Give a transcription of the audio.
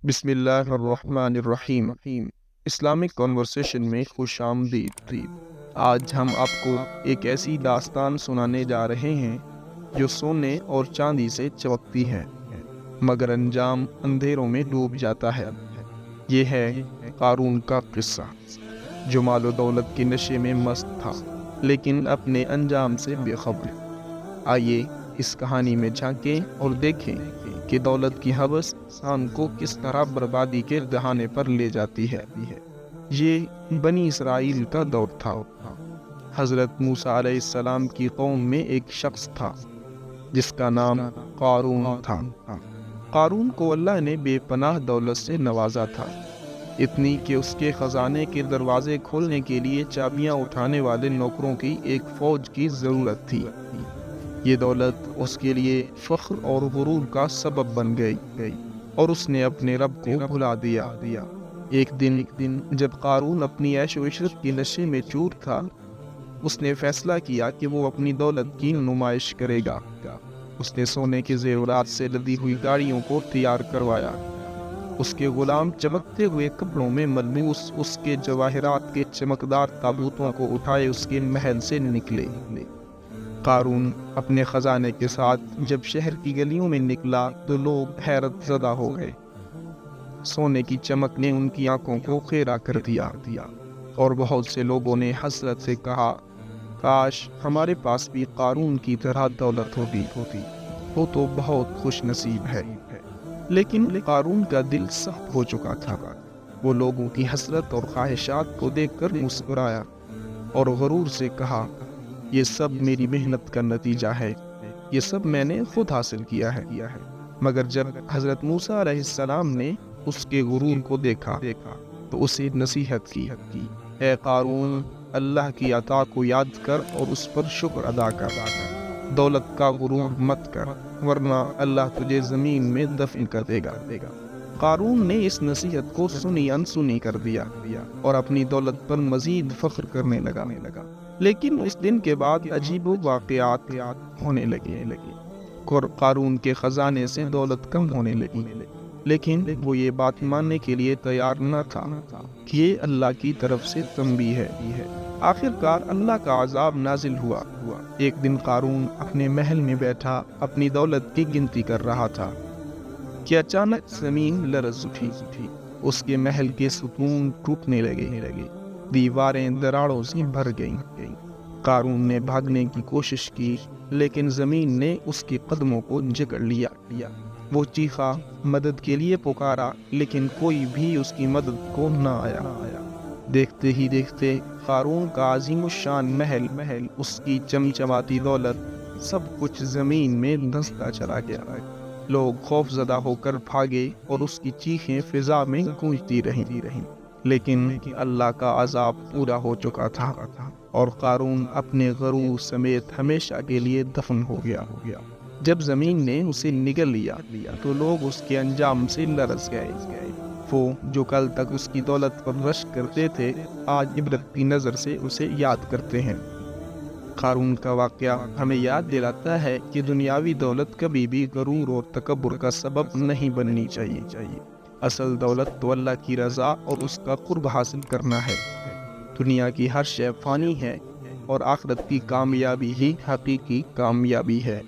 بسم اللہ الرحمن الرحیم۔ اسلامک کنورسیشن میں خوش آمدید۔ آج ہم آپ کو ایک ایسی داستان سنانے جا رہے ہیں جو سونے اور چاندی سے چمکتی ہے مگر انجام اندھیروں میں ڈوب جاتا ہے۔ یہ ہے قارون کا قصہ، جو مال و دولت کے نشے میں مست تھا لیکن اپنے انجام سے بے خبر۔ آئیے اس کہانی میں جھانکیں اور دیکھیں کہ دولت کی ہوس انسان کو کس طرح بربادی کے دہانے پر لے جاتی ہے۔ یہ بنی اسرائیل کا دور تھا۔ حضرت موسیٰ علیہ السلام کی قوم میں ایک شخص تھا جس کا نام قارون تھا۔ قارون کو اللہ نے بے پناہ دولت سے نوازا تھا، اتنی کہ اس کے خزانے کے دروازے کھولنے کے لیے چابیاں اٹھانے والے نوکروں کی ایک فوج کی ضرورت تھی۔ یہ دولت اس کے لیے فخر اور غرور کا سبب بن گئی اور اس نے اپنے رب کو بھلا دیا۔ ایک دن جب قارون اپنی عیش و عشرت کی نشے میں چور تھا، اس نے فیصلہ کیا کہ وہ اپنی دولت کی نمائش کرے گا۔ اس نے سونے کے زیورات سے لدی ہوئی گاڑیوں کو تیار کروایا۔ اس کے غلام چمکتے ہوئے کپڑوں میں ملبوس اس کے جواہرات کے چمکدار تابوتوں کو اٹھائے اس کے محل سے نکلے۔ قارون اپنے خزانے کے ساتھ جب شہر کی گلیوں میں نکلا تو لوگ حیرت زدہ ہو گئے۔ سونے کی چمک نے ان کی آنکھوں کو خیرہ کر دیا اور بہت سے لوگوں نے حسرت سے کہا، کاش ہمارے پاس بھی قارون کی طرح دولت ہوتی، وہ تو بہت خوش نصیب ہے۔ لیکن قارون کا دل سخت ہو چکا تھا۔ وہ لوگوں کی حسرت اور خواہشات کو دیکھ کر مسکرایا اور غرور سے کہا، یہ سب میری محنت کا نتیجہ ہے، یہ سب میں نے خود حاصل کیا ہے۔ مگر جب حضرت موسیٰ علیہ السلام نے اس کے غرور کو دیکھا تو اسے نصیحت کی، اے قارون، اللہ کی عطا کو یاد کر اور اس پر شکر ادا کر۔ دولت کا غرور مت کر ورنہ اللہ تجھے زمین میں دفن کر دے گا۔ قارون نے اس نصیحت کو سنی انسنی کر دیا اور اپنی دولت پر مزید فخر کرنے لگا۔ لیکن اس دن کے بعد عجیب واقعات ہونے لگے۔ قارون کے خزانے سے دولت کم ہونے لگی، لیکن وہ یہ بات ماننے کے لیے تیار نہ تھا کہ یہ اللہ کی طرف سے تنبیہ ہے۔ آخرکار اللہ کا عذاب نازل ہوا۔ ایک دن قارون اپنے محل میں بیٹھا اپنی دولت کی گنتی کر رہا تھا کہ اچانک زمین لرز اٹھی۔ اس کے محل کے ستون ٹوٹنے لگے، دیواریں دراڑوں سے بھر گئیں۔ قارون نے بھاگنے کی کوشش کی لیکن زمین نے اس کے قدموں کو جکڑ لیا۔ وہ چیخا، مدد کے لیے پکارا، لیکن کوئی بھی اس کی مدد کو نہ آیا۔ دیکھتے ہی دیکھتے قارون کا عظیم الشان محل، اس کی چمچماتی دولت، سب کچھ زمین میں دھنستا چلا گیا۔ لوگ خوف زدہ ہو کر بھاگے اور اس کی چیخیں فضا میں گونجتی رہیں۔ لیکن اللہ کا عذاب پورا ہو چکا تھا اور قارون اپنے غرور سمیت ہمیشہ کے لیے دفن ہو گیا۔ جب زمین نے اسے نگل لیا تو لوگ اس کے انجام سے لرز گئے۔ وہ جو کل تک اس کی دولت پر رشک کرتے تھے، آج عبرت کی نظر سے اسے یاد کرتے ہیں۔ قارون کا واقعہ ہمیں یاد دلاتا ہے کہ دنیاوی دولت کبھی بھی غرور اور تکبر کا سبب نہیں بننی چاہیے۔ اصل دولت تو اللہ کی رضا اور اس کا قرب حاصل کرنا ہے۔ دنیا کی ہر شے فانی ہے اور آخرت کی کامیابی ہی حقیقی کامیابی ہے۔